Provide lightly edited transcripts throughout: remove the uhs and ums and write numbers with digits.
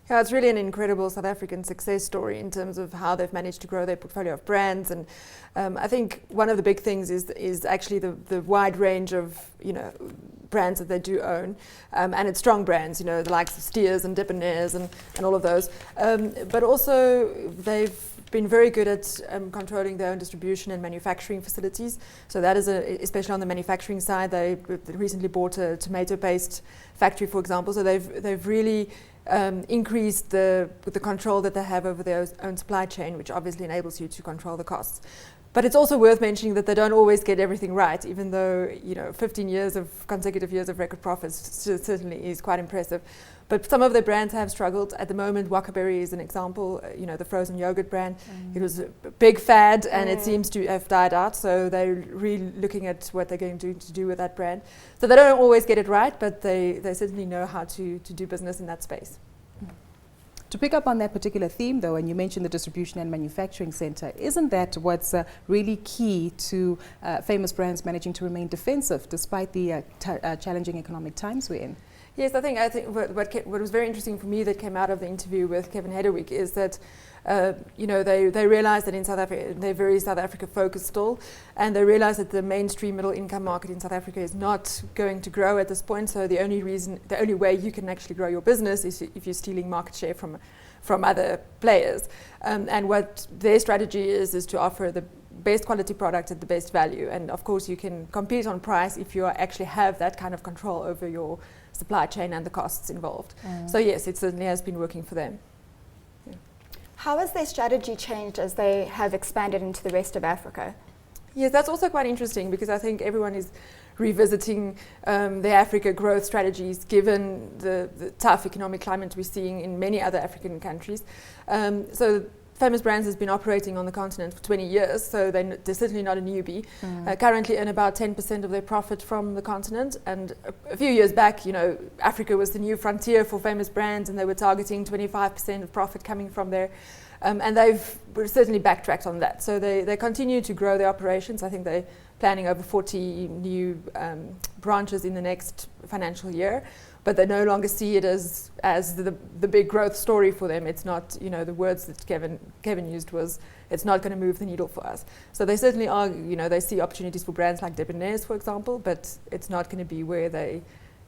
Yeah, it's really an incredible South African success story in terms of how they've managed to grow their portfolio of brands. And I think one of the big things is actually the wide range of, brands that they do own. And it's strong brands, the likes of Steers and Debonair's and all of those. But also they've been very good at controlling their own distribution and manufacturing facilities. So that is, especially on the manufacturing side, they recently bought a tomato paste factory, for example. So they've really increase the control that they have over their own supply chain, which obviously enables you to control the costs. But it's also worth mentioning that they don't always get everything right, even though 15 years of consecutive years of record profits certainly is quite impressive. But some of their brands have struggled. At the moment, Wakaberry is an example, the frozen yogurt brand. It was a big fad and it seems to have died out. So they're really looking at what they're going to do with that brand. So they don't always get it right, but they certainly know how to do business in that space. To pick up on that particular theme, though, and you mentioned the distribution and manufacturing center, isn't that what's really key to Famous Brands managing to remain defensive despite the challenging economic times we're in? Yes, I think what was very interesting for me that came out of the interview with Kevin Hedderwick is that they realized that in South Africa, they're very South Africa focused still, and they realized that the mainstream middle income market in South Africa is not going to grow at this point. So the only way you can actually grow your business is if you're stealing market share from other players. And what their strategy is to offer the best quality product at the best value. And of course you can compete on price if you actually have that kind of control over your supply chain and the costs involved. So yes, it certainly has been working for them. How has their strategy changed as they have expanded into the rest of Africa? Yes, that's also quite interesting because I think everyone is revisiting their Africa growth strategies given the tough economic climate we're seeing in many other African countries. So Famous Brands has been operating on the continent for 20 years, so they're certainly not a newbie. Currently earn about 10% of their profit from the continent, and a few years back, Africa was the new frontier for Famous Brands, and they were targeting 25% of profit coming from there. And they've certainly backtracked on that. So they continue to grow their operations. I think they're planning over 40 new branches in the next financial year. But they no longer see it as the big growth story for them. It's not, the words that Kevin used was, it's not going to move the needle for us. So they certainly are, they see opportunities for brands like Debonair's, for example, but it's not going to be where they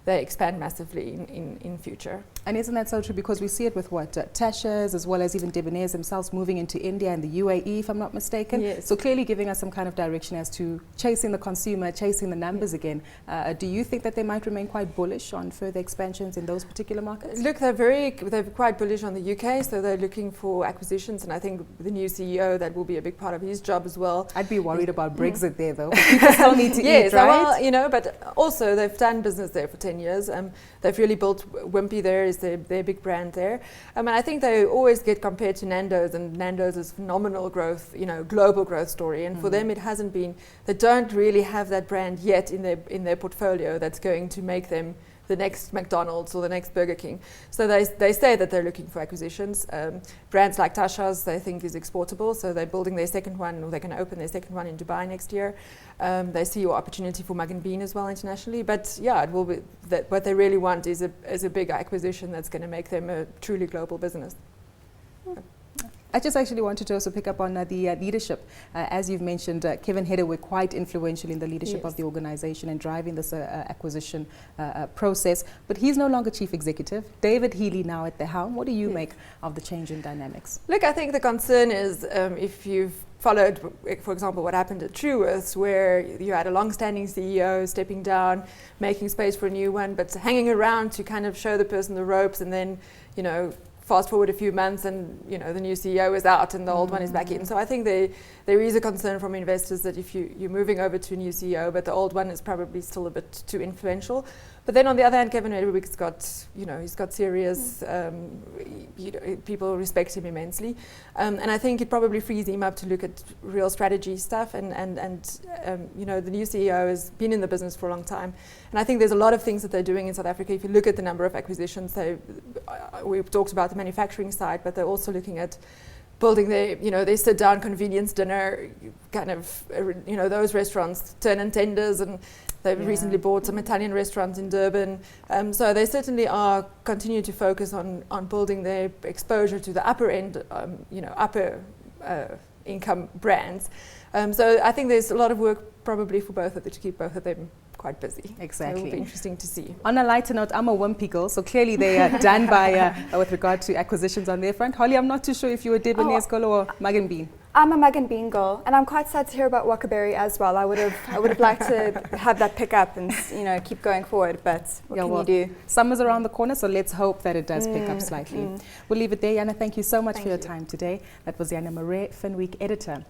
expand massively in future. And isn't that so true? Because we see it with Tasha's as well as even Debonair's themselves moving into India and the UAE, if I'm not mistaken. Yes. So clearly giving us some kind of direction as to chasing the consumer, chasing the numbers again. Do you think that they might remain quite bullish on further expansions in those particular markets? Look, they're quite bullish on the UK, so they're looking for acquisitions, and I think the new CEO, that will be a big part of his job as well. I'd be worried about Brexit there, though. People still need to yes, eat, right? Well, but also they've done business there for 10 years. They've really built Wimpy there, is their big brand there. And I think they always get compared to Nando's, and Nando's is phenomenal growth, global growth story. And for them, it hasn't been, they don't really have that brand yet in their portfolio that's going to make them the next McDonald's or the next Burger King. So they say that they're looking for acquisitions. Brands like Tasha's, they think, is exportable, so they're building their second one, or they're going to open their second one in Dubai next year. They see your opportunity for Mug and Bean as well internationally, but yeah, it will be that what they really want is a big acquisition that's going to make them a truly global business. I just actually wanted to also pick up on the leadership. As you've mentioned, Kevin Hedderwick quite influential in the leadership of the organization and driving this acquisition process. But he's no longer chief executive. David Healy now at the helm. What do you make of the change in dynamics? Look, I think the concern is if you've followed, for example, what happened at Truworths, where you had a long-standing CEO stepping down, making space for a new one, but hanging around to kind of show the person the ropes, and then, fast forward a few months and the new CEO is out and the old one is back in. So I think there is a concern from investors that if you're moving over to a new CEO, but the old one is probably still a bit too influential. But then on the other hand, Kevin Hedderwick's got, he's got serious, people respect him immensely. And I think it probably frees him up to look at real strategy stuff. And the new CEO has been in the business for a long time. And I think there's a lot of things that they're doing in South Africa. If you look at the number of acquisitions, we've talked about the manufacturing side, but they're also looking at building their sit-down convenience dinner kind of, those restaurants, Turn and Tenders, and they've recently bought some Italian restaurants in Durban. So they certainly are continue to focus on building their exposure to the upper end, upper income brands. So I think there's a lot of work probably for to keep both of them quite busy. Exactly. So it'll be interesting to see. On a lighter note, I'm a wimpy girl, so clearly they are done by with regard to acquisitions on their front. Holly, I'm not too sure if you were Debonair's girl or Mug and Bean. I'm a Mug and Bean girl, and I'm quite sad to hear about Wakaberry as well. I would have liked to have that pick up and keep going forward, but what can you do? Summer's around the corner, so let's hope that it does pick up slightly. We'll leave it there. Yana, thank you so much for your time today. That was Yana Marais, Finweek editor.